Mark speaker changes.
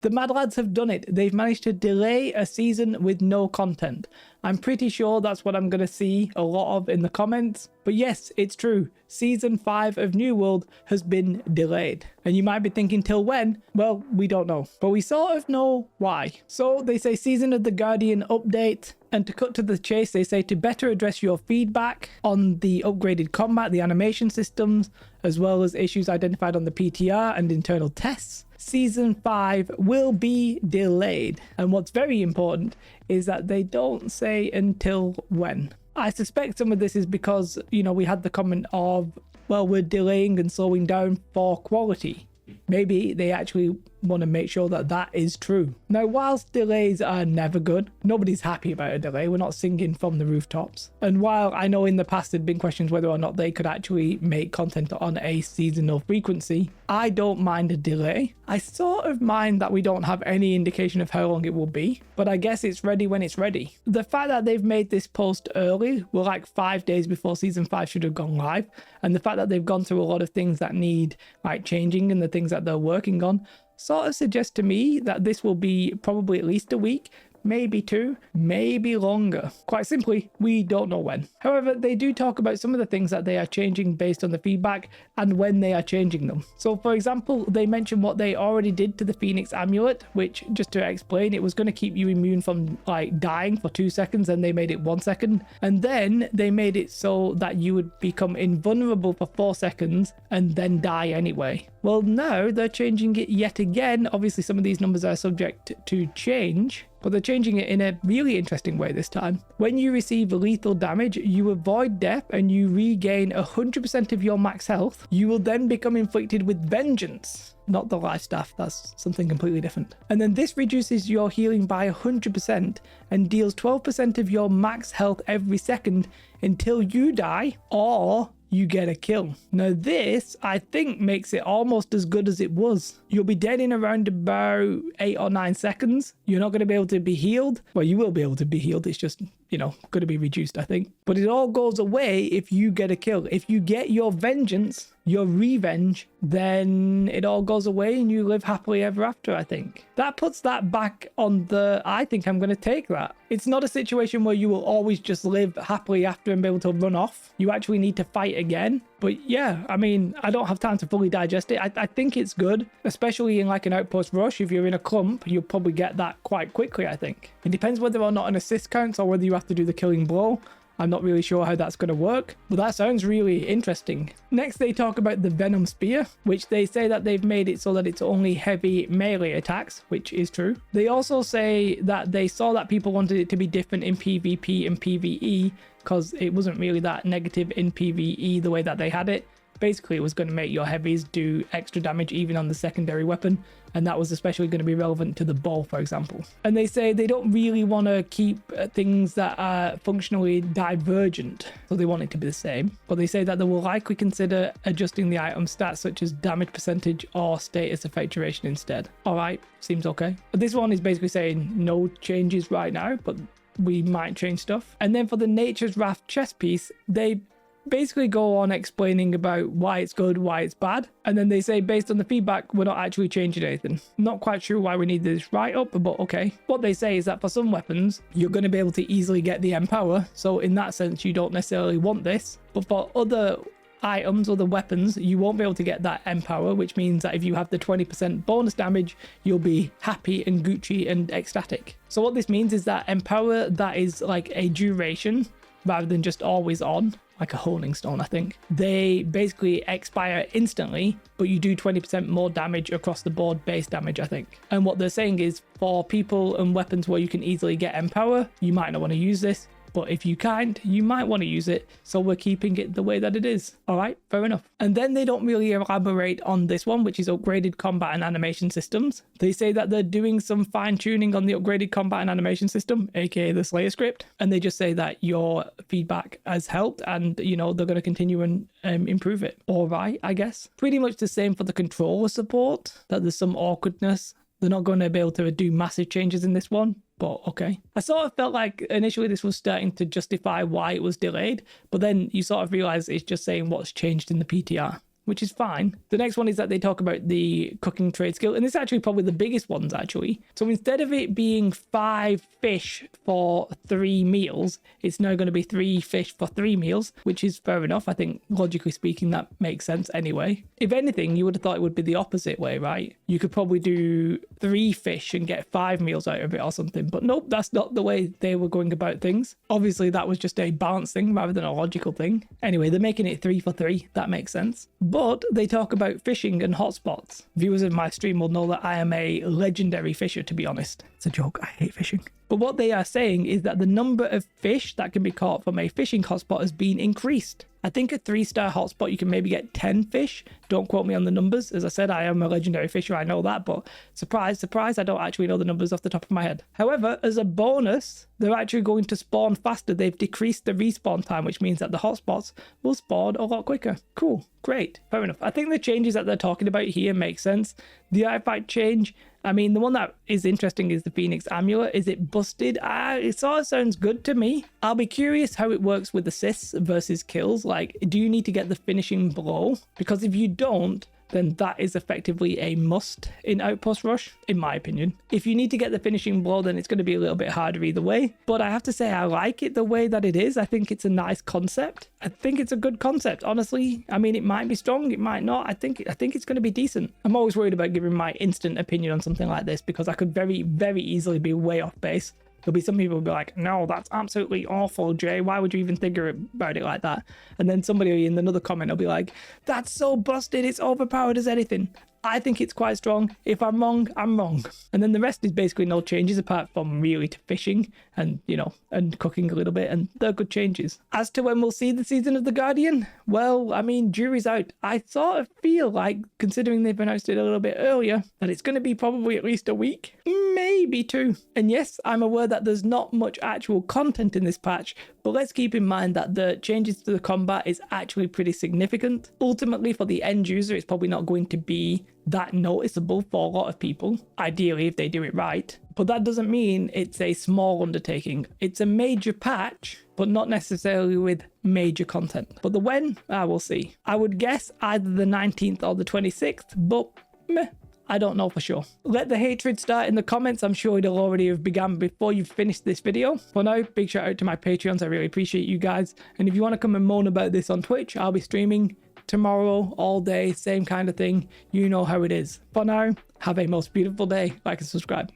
Speaker 1: The Mad Lads have done it. They've managed to delay a season with no content. I'm pretty sure that's what I'm going to see a lot of in the comments. But yes, it's true. Season 5 of New World has been delayed. And you might be thinking, till when? Well, we don't know. But we sort of know why. So they say Season of the Guardian update. And to cut to the chase, they say to better address your feedback on the upgraded combat, the animation systems, as well as issues identified on the PTR and internal tests, Season 5 will be delayed. And what's very important is that they don't say until when. I suspect some of this is because, you know, we had the comment of, well, we're delaying and slowing down for quality. Maybe they actually want to make sure that that is true. Now, whilst delays are never good, nobody's happy about a delay. We're not singing from the rooftops. And while I know in the past there'd been questions whether or not they could actually make content on a seasonal frequency, I don't mind a delay. I sort of mind that we don't have any indication of how long it will be, but I guess it's ready when it's ready. The fact that they've made this post early, we're like 5 days before Season 5 should have gone live, and the fact that they've gone through a lot of things that need like changing and the things that they're working on, sort of suggests to me that this will be probably at least a week, maybe 2, maybe longer. Quite simply, we don't know when. However, they do talk about some of the things that they are changing based on the feedback and when they are changing them. So for example, they mentioned what they already did to the Phoenix Amulet, which, just to explain, it was going to keep you immune from like dying for 2 seconds, and they made it 1 second. And then they made it so that you would become invulnerable for 4 seconds and then die anyway. Well, now they're changing it yet again. Obviously, some of these numbers are subject to change, but they're changing it in a really interesting way this time. When you receive lethal damage, you avoid death and you regain 100% of your max health. You will then become inflicted with vengeance. Not the life staff, that's something completely different. And then this reduces your healing by 100% and deals 12% of your max health every second until you die or you get a kill. Now this, I think, makes it almost as good as it was. You'll be dead in around about 8 or 9 seconds. You're not going to be able to be healed. Well, you will be able to be healed. It's just, you know, going to be reduced, I think. But it all goes away if you get a kill. If you get your vengeance, your revenge, then it all goes away and you live happily ever after, I think. That puts that back on the, I think I'm going to take that. It's not a situation where you will always just live happily after and be able to run off. You actually need to fight again. But yeah, I mean, I don't have time to fully digest it. I think it's good, especially in like an outpost rush. If you're in a clump, you'll probably get that quite quickly, I think. It depends whether or not an assist counts or whether you have to do the killing blow. I'm not really sure how that's going to work, but that sounds really interesting. Next, they talk about the Venom Spear, which they say that they've made it so that it's only heavy melee attacks, which is true. They also say that they saw that people wanted it to be different in PvP and PvE because it wasn't really that negative in PvE the way that they had it. Basically, it was going to make your heavies do extra damage even on the secondary weapon, and that was especially going to be relevant to the bow, for example. And they say they don't really want to keep things that are functionally divergent, so they want it to be the same. But they say that they will likely consider adjusting the item stats such as damage percentage or status effect duration instead. Alright, seems okay. But this one is basically saying no changes right now, but we might change stuff. And then for the Nature's Wrath chest piece, they basically go on explaining about why it's good, why it's bad, and then they say based on the feedback we're not actually changing anything. Not quite sure why we need this write-up, but okay. What they say is that for some weapons you're going to be able to easily get the empower, so in that sense you don't necessarily want this, but for other items, other weapons, you won't be able to get that empower, which means that if you have the 20% bonus damage, you'll be happy and Gucci and ecstatic. So what this means is that empower that is like a duration rather than just always on, like a holding stone, I think. They basically expire instantly, but you do 20% more damage across the board, base damage, I think. And what they're saying is for people and weapons where you can easily get empower, you might not want to use this. But if you can't, you might want to use it, so we're keeping it the way that it is. Alright, fair enough. And then they don't really elaborate on this one, which is upgraded combat and animation systems. They say that they're doing some fine-tuning on the upgraded combat and animation system, aka the Slayer script, and they just say that your feedback has helped and, you know, they're going to continue and improve it. Alright, I guess. Pretty much the same for the controller support, that there's some awkwardness. They're not going to be able to do massive changes in this one, but okay. I sort of felt like initially this was starting to justify why it was delayed, but then you sort of realize it's just saying what's changed in the PTR. which is fine. The next one is that they talk about the cooking trade skill, and this is actually probably the biggest ones actually. So instead of it being 5 fish for 3 meals, it's now going to be 3 fish for 3 meals, which is fair enough. I think logically speaking that makes sense anyway. If anything, you would have thought it would be the opposite way, right? You could probably do 3 fish and get 5 meals out of it or something, but nope, that's not the way they were going about things. Obviously that was just a balance thing rather than a logical thing. Anyway, they're making it 3 for 3. That makes sense. But they talk about fishing and hotspots. Viewers of my stream will know that I am a legendary fisher, to be honest. It's a joke. I hate fishing. But what they are saying is that the number of fish that can be caught from a fishing hotspot has been increased. I think a 3-star hotspot, you can maybe get 10 fish. Don't quote me on the numbers. As I said, I am a legendary fisher. I know that, but surprise, surprise, I don't actually know the numbers off the top of my head. However, as a bonus, they're actually going to spawn faster. They've decreased the respawn time, which means that the hotspots will spawn a lot quicker. Cool. Great. Fair enough. I think the changes that they're talking about here make sense. The artifact change, I mean, the one that is interesting is the Phoenix Amulet. Is it busted? It sort of sounds good to me. I'll be curious how it works with assists versus kills. Like, do you need to get the finishing blow? Because if you don't, then that is effectively a must in Outpost Rush, in my opinion. If you need to get the finishing blow, then it's going to be a little bit harder either way. But I have to say, I like it the way that it is. I think it's a nice concept. I think it's a good concept, honestly. I mean, it might be strong, it might not. I think it's going to be decent. I'm always worried about giving my instant opinion on something like this because I could very, very easily be way off base. There'll be some people who'll be like, no, that's absolutely awful, Jay. Why would you even think about it like that? And then somebody in another comment will be like, that's so busted. It's overpowered as anything. I think it's quite strong. If I'm wrong, I'm wrong. And then the rest is basically no changes apart from really to fishing and, you know, and cooking a little bit. And they're good changes. As to when we'll see the season of The Guardian, well, I mean, jury's out. I sort of feel like, considering they've announced it a little bit earlier, that it's going to be probably at least a week, maybe 2. And yes, I'm aware that there's not much actual content in this patch, but let's keep in mind that the changes to the combat is actually pretty significant. Ultimately, for the end user, it's probably not going to be that noticeable for a lot of people, ideally if they do it right. But that doesn't mean it's a small undertaking. It's a major patch, but not necessarily with major content. But the when, we'll see. I would guess either the 19th or the 26th, but meh. I don't know for sure. Let the hatred start in the comments. I'm sure it'll already have begun before you've finished this video. For now, big shout out to my Patreons. I really appreciate you guys. And if you want to come and moan about this on Twitch, I'll be streaming tomorrow, all day, same kind of thing. You know how it is. For now, have a most beautiful day. Like and subscribe.